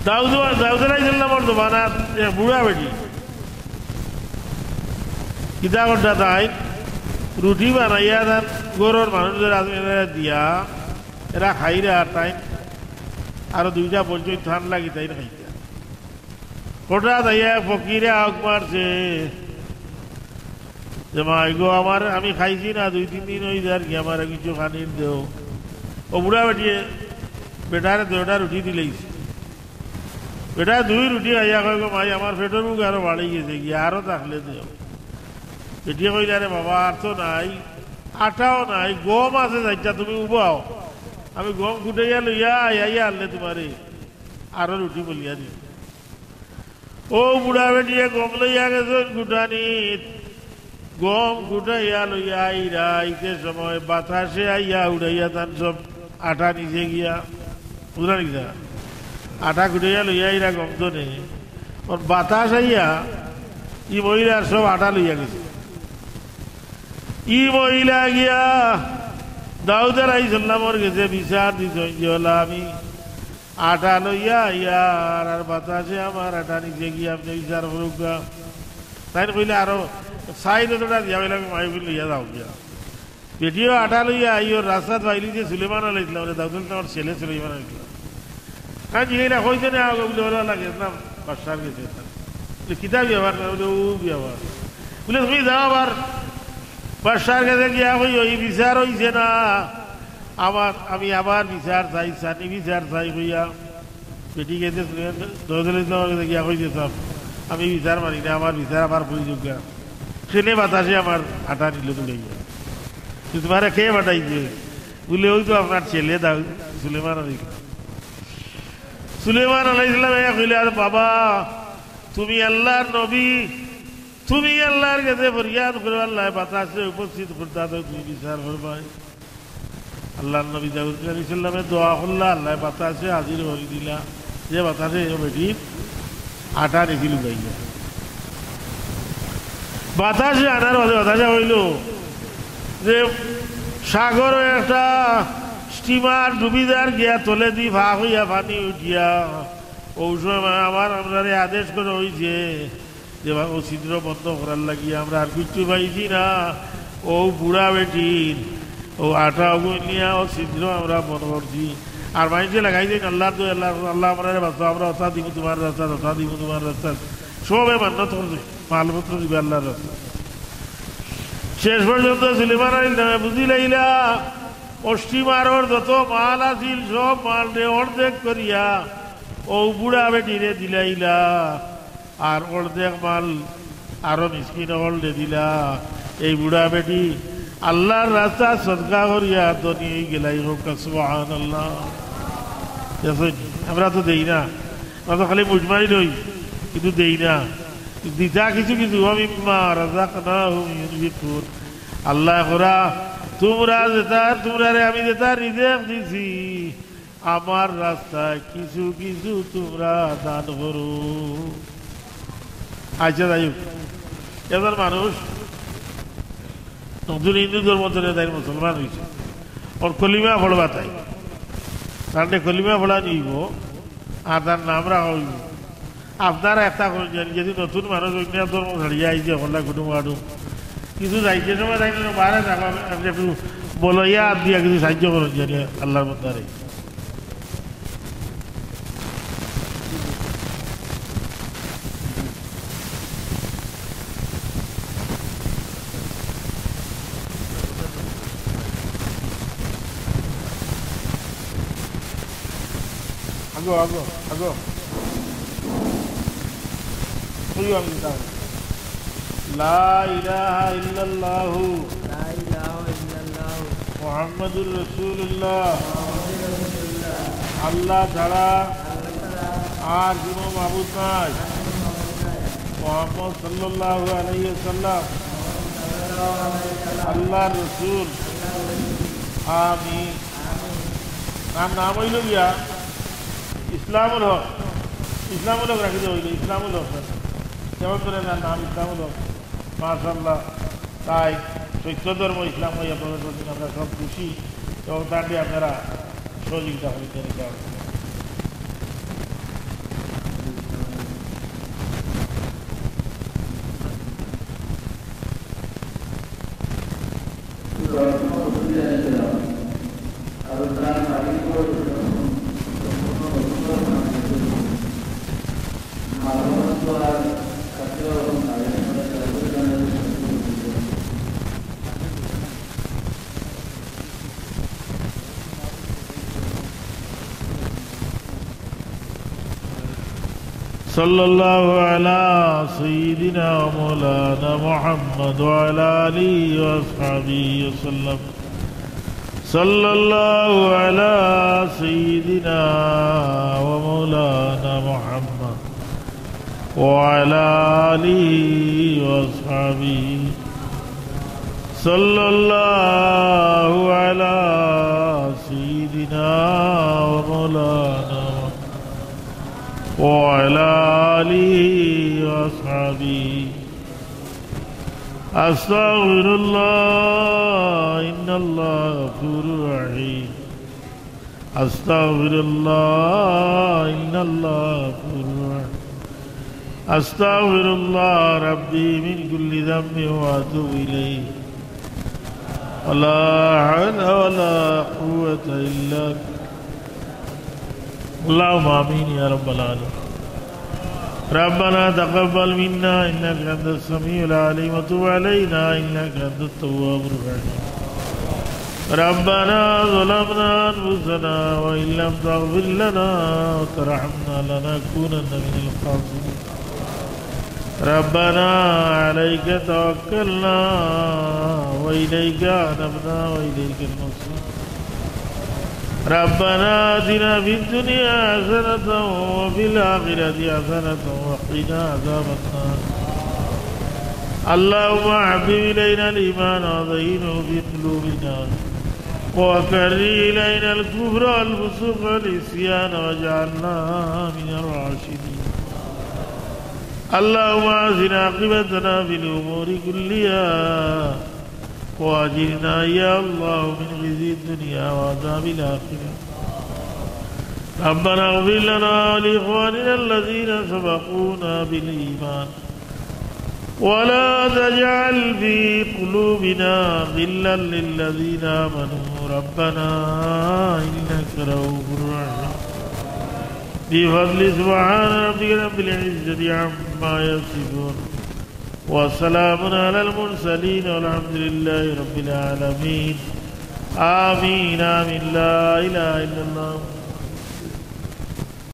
দাউদ আলাইহিসসালামর জমানাত বুড়া বেটি কিতা করতা তাই রুটি বানাইয়া তার গরুর মানুষদের দিয়া এরা খাইরে আর তাই আরো দুইটা পর্যন্ত ঠান লাগি তাই খাইতা কোটা দাইয়া ফকিরে আগ মারছে যে মাই গো আমার আমি খাইছি না 2-3 দিন হয়ে যায় আর কি আমার কিছু খানির দেও ও বুড়া বেটিয়ে বেটারে 2টা রুটি দিলেইছে বেটা 2 রুটি খাইয়া কয় গো মাই আমার পেটের মুখ আরো বাড়ি গেছে গিয়ে আরো থাকলে দেও বেটিয়ে কইলে আরে বাবা আর তো নাই আটাও নাই গম আছে যাইটা তুমি উবাও আমি গম কুটাইয়া লইয়া আইয়া আনলে তোমারে আরো রুটি বলিয়া দিই ও বুড়া বেটিয়ে গম লইয়া গেছেন কুটানিত গম কুটাইয়া লইয়া আইরা আইতে সময় বাতাসে আইয়া উড়াইয়া তান সব আটা নিচে গিয়া বুঝলেন কি আটা কুটাইয়া লইয়া আইরা গম তো নেই বাতাস আইয়া ই মহিলার সব আটা লইয়া গেছে ই মহিলা গিয়া দাউদ আলাইহিসসালামর গেছে বিচার দিছে আমি আটা লইয়া ইয়ার আর বাতাসে আমার আটা নিচে গিয়া আপনি বিচার করুক তাই কইলে আরো সাইডটা দিয়া মাইবিল লইয়া যাও গিয়া বেটিও আটা লইয়া আইও রাস্তাত বাইলি যে সুলেমান আলাইহিসসালাম দাউদ তোমার ছেলে সুলেমান আলাইহিসসালাম কাজ জিনিসটা হইছে না বলে ওরা লাগে না বাদশার গেছে কিতাব ব্যবহার করে ও ব্যবহার বলে তুমি যাও আবার বাদশার কাছে গিয়া কই ওই বিচার হইছে না আমি আবার বিচার চাই সানি বিচার চাই হইয়া বেটি গেছে দাউদ আলাইহিসসালামের কাছে গিয়া কইছে সব আমি বিচার মানি না আমার বিচার আবার প্রয়োজনীয় ট্রেনে বাতাসে আমার আটা নিল তুলে গিয়া তোমার খেয়ে বাটাইছে বলে ওই তো আপনার ছেলে দাউদ সুলেমান আলাইহিসসালাম সুলেমান আলাইহিসসালাম কইলে আর বাবা তুমি আল্লাহর নবী তুমি আল্লাহর কাছে ফরিয়াদ করো আল্লাহ বাতাসে উপস্থিত করতে তুমি বিচার করবাই আল্লাহর নবী দাউদ আলাইহিসসালামের দোয়া করলা আল্লাহ বাতাসে হাজির হয়ে দিলা যে বাতাসে বেটি আটা রেখে লুকাই গেল বাতাসে আনার বাতাসে হইল যে সাগর একটা স্টিমার ডুবিদার গিয়া তলে দি ভা হইয়া পানি উঠিয়া ওই সময় আমার আপনারে আদেশ করে হয়েছে যে ও ছিদ্র বন্ধ করার লাগিয়া আমরা আর কিচ্ছু পাইছি না ও বুড়া বেটির ও আটা নিয়ে ও ছিদ্র আমরা বন্ধ করছি আর মাইনসে লাগাইছে আল্লাহ তো আল্লাহ আল্লাহ আমরা বাঁচো আমরা অথা দিব তোমার রাস্তা অথা দিব তোমার রাস্তা সবে মান্যত করছে মালপত্র দিবে আল্লাহর রাস্তা শেষ পর্যন্ত সুলেমান আলাইহিসসালাম বুঝি লাইলা অস্টিমারর যত মাল আছিল সব মাল অর্ধেক করিয়া ও বুড়া বেটিরে দিলাইলা আর অর্ধেক মাল আরো মিসকিন হলদে দিলা এই বুড়া বেটি আল্লাহর রাস্তা সদকা করিয়া তো নিয়ে গেলাই হোক সুবহানাল্লাহ আমরা তো দেই না আমরা তো খালি মুজমাই নই কিন্তু দেই না দিতা কিছু কিছু আল্লাহ করা তোমরা যেটা তোমরা আমি যেটা রিজেক্ট দিছি আমার রাস্তায় কিছু কিছু তোমরা দান করো আচ্ছা যাই হোক এবার মানুষ নতুন হিন্দু ধর্ম ধরে তাই মুসলমান হয়েছে ওর কলিমা পড়বা তাই তার কলিমা পড়া নিব আর তার নাম রাখা হইব আপনারা একটা করছেন যদি নতুন মানুষ অন্য ধর্ম ছাড়িয়ে আইছে হল্লা কুটুম আডুম কিছু যাইছে সময় যাই বাইরে থাকা একটু বলইয়া আর দিয়া কিছু সাহায্য করুন জানি আল্লাহর মন্দারে আগো আগো আগো লা ইলাহা ইল্লাল্লাহু মুহাম্মাদুর রাসূলুল্লাহ আল্লাহ ছাড়া আর কোনো মাবুদ নাই মুহাম্মদ সাল্লাল্লাহু আলাইহি ওয়াসাল্লাম আল্লাহর রাসূল আমিন নাম হইল গিয়া ইসলামুল হক রাখি হইল ইসলামুল হক কেমন করে নাম ইসলামুল হক মাশাআল্লাহ তাই সত্য ধর্ম ইসলাম হইয়া প্রবেশ করছেন আমরা সব খুশি এবং তাকে আপনারা সহযোগিতা করছেন। सल्लल्लाहु अला सय्यिदिना व मौलाना मुहम्मद व अला आलिहि व अस्हाबिहि वसल्लम। सल्लल्लाहु अला सय्यिदिना व मौलाना मुहम्मद व अला आलिहि व अस्हाबिहि। सल्लल्लाहु अला सय्यिदिना व मौलाना وعلى آله وأصحابه। أستغفر الله إن الله غفور رحيم. أستغفر الله إن الله غفور رحيم. أستغفر الله ربي من كل ذنب وأتوب إليه. ولا حول ولا قوة إلا بالله. اللهم آمين يا رب العالمين. ربنا تقبل منا إنك أنت السميع العليم وتب علينا إنك أنت التواب الرحيم. ربنا ظلمنا أنفسنا وإن لم تغفر لنا وترحمنا لنكونن من الخاسرين. ربنا عليك توكلنا وإليك أنبنا وإليك المصير. ربنا آتنا في الدنيا حسنة وفي الآخرة حسنة وقنا عذاب النار. اللهم حبب إلينا الإيمان وزينه في قلوبنا وكره إلينا الكفر والفسوق والعصيان واجعلنا من الراشدين. اللهم أحسن عاقبتنا في الأمور كلها وأجرنا يا الله من خزي الدنيا وعذاب الآخرة. ربنا اغفر لنا ولإخواننا الذين سبقونا بالإيمان ولا تجعل في قلوبنا غلا للذين آمنوا ربنا إنك رؤوف رحيم. بفضل سبحان ربك رب العزة عما يصفون وسلام على المرسلين والحمد لله رب العالمين. آمين آمين. لا إله إلا الله.